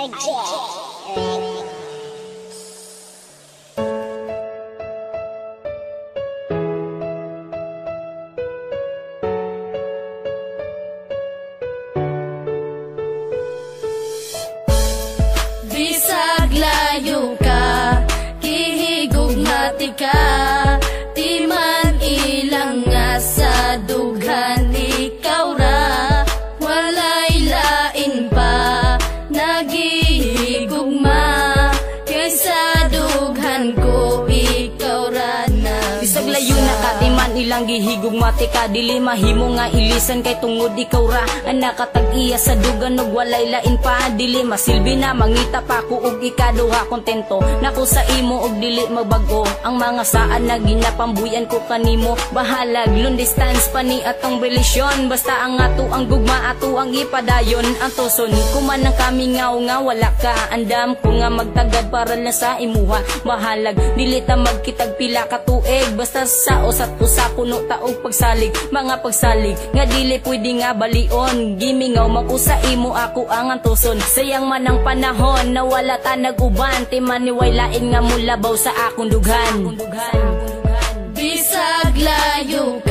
Bisag layo ka, kihigugmati ka, di man ilang nga sa dughan ikaw ra, walay lain pa, nagihigugma, kaysa dughan ko ikaw ra na. Bisag layo na ka, di man ilang gihigugmati ka, dili mahimo nga ilisan kay tungod ikaw ra ang nakatag-iya sa dugan ug walay lain pa, dili masilbi na mangita pa ko ug ikaduha kontento nako sa imo ug dili magbago ang mga saan na ginapambuyan ko kanimo, bahalag long distance pa ni atong relasyon, basta ang ato ang gugma ato ang ipadayon ang tuson kuman ang kami nga wala ka, andam ko nga magtagad para lang sa imuha, bahalag dili ta magkitag pila ka tuig, basta sa usat usa puno taog pagsalig, mga pagsalig nga dili pwede nga balion, gimingaw makusa imo ako ang antuson, sayang man ang panahon na wala ta nag-uban, timan ni way lain nga mulabaw sa akong dughan. Bisag layo